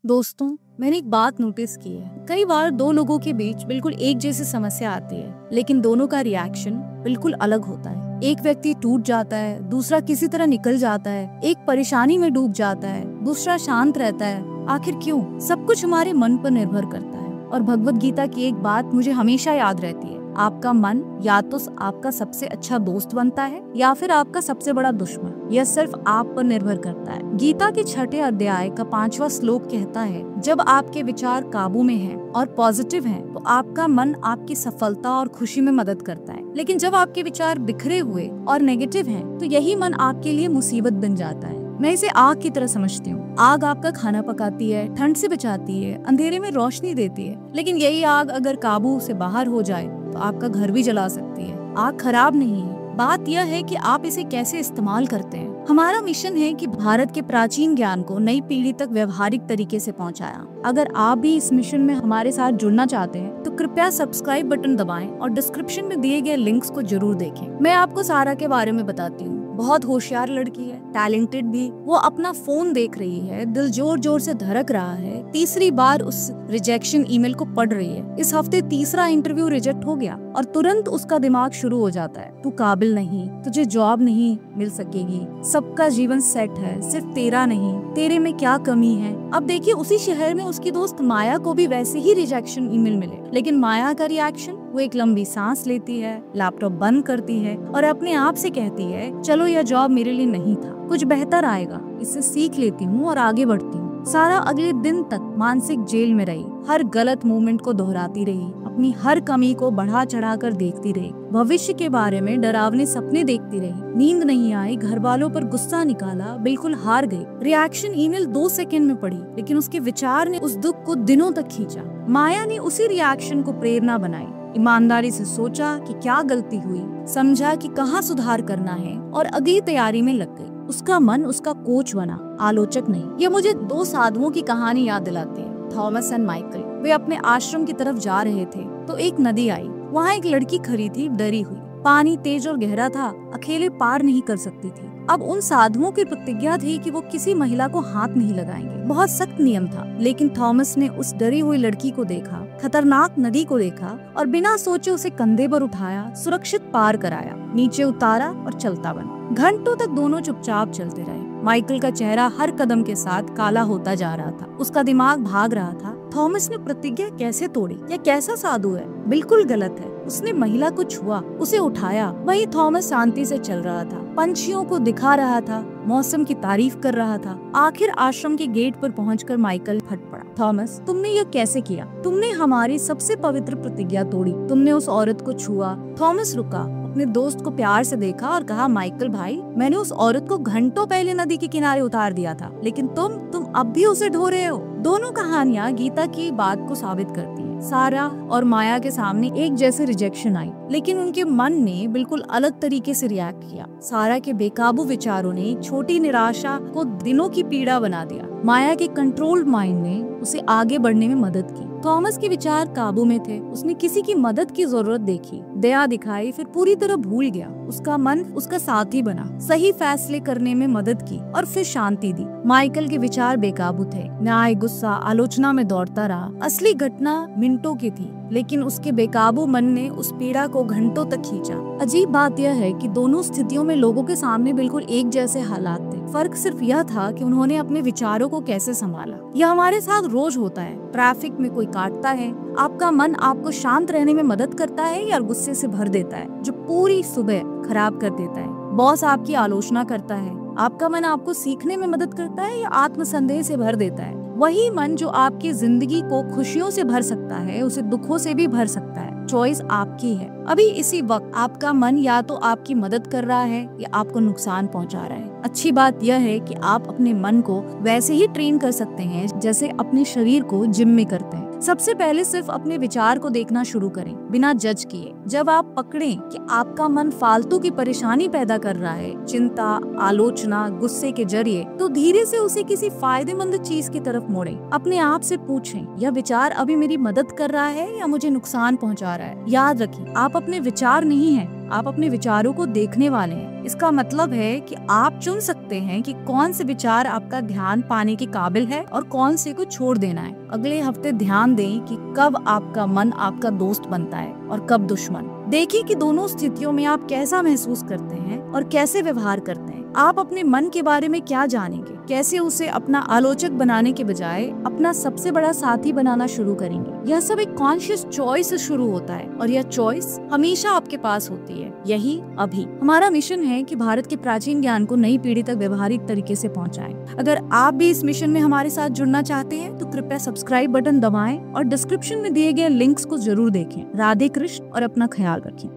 दोस्तों, मैंने एक बात नोटिस की है। कई बार दो लोगों के बीच बिल्कुल एक जैसी समस्या आती है, लेकिन दोनों का रिएक्शन बिल्कुल अलग होता है। एक व्यक्ति टूट जाता है, दूसरा किसी तरह निकल जाता है। एक परेशानी में डूब जाता है, दूसरा शांत रहता है। आखिर क्यों? सब कुछ हमारे मन पर निर्भर करता है। और भगवत गीता की एक बात मुझे हमेशा याद रहती है, आपका मन या तो आपका सबसे अच्छा दोस्त बनता है या फिर आपका सबसे बड़ा दुश्मन। यह सिर्फ आप पर निर्भर करता है। गीता के 6 अध्याय का 5वां श्लोक कहता है, जब आपके विचार काबू में हैं और पॉजिटिव हैं, तो आपका मन आपकी सफलता और खुशी में मदद करता है। लेकिन जब आपके विचार बिखरे हुए और नेगेटिव हैं, तो यही मन आपके लिए मुसीबत बन जाता है। मैं इसे आग की तरह समझती हूँ। आग आपका खाना पकाती है, ठंड से बचाती है, अंधेरे में रोशनी देती है। लेकिन यही आग अगर काबू से बाहर हो जाए तो आपका घर भी जला सकती है। आग खराब नहीं है, बात यह है कि आप इसे कैसे इस्तेमाल करते हैं। हमारा मिशन है कि भारत के प्राचीन ज्ञान को नई पीढ़ी तक व्यवहारिक तरीके से पहुंचाया। अगर आप भी इस मिशन में हमारे साथ जुड़ना चाहते हैं तो कृपया सब्सक्राइब बटन दबाएं और डिस्क्रिप्शन में दिए गए लिंक्स को जरूर देखें। मैं आपको सारा के बारे में बताती हूँ। बहुत होशियार लड़की है, टैलेंटेड भी। वो अपना फोन देख रही है, दिल जोर जोर से धड़क रहा है। तीसरी बार उस रिजेक्शन ईमेल को पढ़ रही है। इस हफ्ते तीसरा इंटरव्यू रिजेक्ट हो गया और तुरंत उसका दिमाग शुरू हो जाता है, तू काबिल नहीं, तुझे जॉब नहीं मिल सकेगी, सबका जीवन सेट है, सिर्फ तेरा नहीं, तेरे में क्या कमी है। अब देखिए, उसी शहर में उसकी दोस्त माया को भी वैसे ही रिजेक्शन ईमेल मिले, लेकिन माया का रिएक्शन, वो एक लंबी सांस लेती है, लैपटॉप बंद करती है और अपने आप से कहती है, चलो यह जॉब मेरे लिए नहीं था, कुछ बेहतर आएगा, इससे सीख लेती हूँ और आगे बढ़ती हूँ। सारा अगले दिन तक मानसिक जेल में रही, हर गलत मूवमेंट को दोहराती रही, अपनी हर कमी को बढ़ा चढ़ा कर देखती रही, भविष्य के बारे में डरावने सपने देखती रही, नींद नहीं आई, घर वालों पर गुस्सा निकाला, बिल्कुल हार गई। रिएक्शन ईमेल 2 सेकंड में पढ़ी, लेकिन उसके विचार ने उस दुख को दिनों तक खींचा। माया ने उसी रिएक्शन को प्रेरणा बनाई, ईमानदारी से सोचा कि क्या गलती हुई, समझा कि कहाँ सुधार करना है और अगली तैयारी में लग गई। उसका मन उसका कोच बना, आलोचक नहीं। ये मुझे 2 साधुओं की कहानी याद दिलाती है, थॉमस एंड माइकल। वे अपने आश्रम की तरफ जा रहे थे तो एक नदी आई। वहाँ एक लड़की खड़ी थी, डरी हुई। पानी तेज और गहरा था, अकेले पार नहीं कर सकती थी। अब उन साधुओं की प्रतिज्ञा थी कि वो किसी महिला को हाथ नहीं लगाएंगे। बहुत सख्त नियम था, लेकिन थॉमस ने उस डरी हुई लड़की को देखा, खतरनाक नदी को देखा और बिना सोचे उसे कंधे पर उठाया, सुरक्षित पार कराया, नीचे उतारा और चलता बना। घंटों तक दोनों चुपचाप चलते रहे। माइकल का चेहरा हर कदम के साथ काला होता जा रहा था, उसका दिमाग भाग रहा था। थॉमस ने प्रतिज्ञा कैसे तोड़ी? यह कैसा साधु है? बिल्कुल गलत है। उसने महिला को छुआ, उसे उठाया। वही थॉमस शांति से चल रहा था, पंछियों को दिखा रहा था, मौसम की तारीफ कर रहा था। आखिर आश्रम के गेट पर पहुंचकर माइकल फट पड़ा। थॉमस, तुमने यह कैसे किया? तुमने हमारी सबसे पवित्र प्रतिज्ञा तोड़ी, तुमने उस औरत को छुआ। थॉमस रुका, अपने दोस्त को प्यार से देखा और कहा, माइकल भाई, मैंने उस औरत को घंटों पहले नदी के किनारे उतार दिया था, लेकिन तुम अब भी उसे ढो रहे हो। दोनों कहानियां गीता की बात को साबित करती हैं। सारा और माया के सामने एक जैसे रिजेक्शन आई, लेकिन उनके मन ने बिल्कुल अलग तरीके से रिएक्ट किया। सारा के बेकाबू विचारों ने छोटी निराशा को दिनों की पीड़ा बना दिया। माया के कंट्रोल्ड माइंड ने उसे आगे बढ़ने में मदद की। थॉमस के विचार काबू में थे, उसने किसी की मदद की जरूरत देखी, दया दिखाई, फिर पूरी तरह भूल गया। उसका मन उसका साथी बना, सही फैसले करने में मदद की और फिर शांति दी। माइकल के विचार बेकाबू थे, न्याय, गुस्सा, आलोचना में दौड़ता रहा। असली घटना मिनटों की थी, लेकिन उसके बेकाबू मन ने उस पीड़ा को घंटों तक खींचा। अजीब बात यह है कि दोनों स्थितियों में लोगों के सामने बिल्कुल एक जैसे हालात थे। फर्क सिर्फ यह था कि उन्होंने अपने विचारों को कैसे संभाला। यह हमारे साथ रोज होता है। ट्रैफिक में कोई काटता है, आपका मन आपको शांत रहने में मदद करता है या गुस्से से भर देता है, जो पूरी सुबह खराब कर देता है। बॉस आपकी आलोचना करता है, आपका मन आपको सीखने में मदद करता है या आत्मसंदेह से भर देता है। वही मन जो आपकी जिंदगी को खुशियों से भर सकता है, उसे दुखों से भी भर सकता है। चॉइस आपकी है। अभी इसी वक्त आपका मन या तो आपकी मदद कर रहा है या आपको नुकसान पहुंचा रहा है। अच्छी बात यह है कि आप अपने मन को वैसे ही ट्रेन कर सकते हैं जैसे अपने शरीर को जिम में करते हैं। सबसे पहले सिर्फ अपने विचार को देखना शुरू करें, बिना जज किए। जब आप पकड़ें कि आपका मन फालतू की परेशानी पैदा कर रहा है, चिंता, आलोचना, गुस्से के जरिए, तो धीरे से उसे किसी फायदेमंद चीज की तरफ मोड़ें। अपने आप से पूछें, यह विचार अभी मेरी मदद कर रहा है या मुझे नुकसान पहुंचा रहा है? याद रखें, आप आप अपने विचार नहीं हैं, आप अपने विचारों को देखने वाले हैं। इसका मतलब है कि आप चुन सकते हैं कि कौन से विचार आपका ध्यान पाने के काबिल है और कौन से को छोड़ देना है। अगले हफ्ते ध्यान दें कि कब आपका मन आपका दोस्त बनता है और कब दुश्मन। देखिए कि दोनों स्थितियों में आप कैसा महसूस करते हैं और कैसे व्यवहार करते हैं। आप अपने मन के बारे में क्या जानेंगे, कैसे उसे अपना आलोचक बनाने के बजाय अपना सबसे बड़ा साथी बनाना शुरू करेंगे। यह सब एक कॉन्शियस चॉइस से शुरू होता है और यह चॉइस हमेशा आपके पास होती है, यही अभी। हमारा मिशन है कि भारत के प्राचीन ज्ञान को नई पीढ़ी तक व्यवहारिक तरीके से पहुंचाएं। अगर आप भी इस मिशन में हमारे साथ जुड़ना चाहते हैं तो कृपया सब्सक्राइब बटन दबाएं और डिस्क्रिप्शन में दिए गए लिंक्स को जरूर देखें। राधे कृष्ण और अपना ख्याल रखें।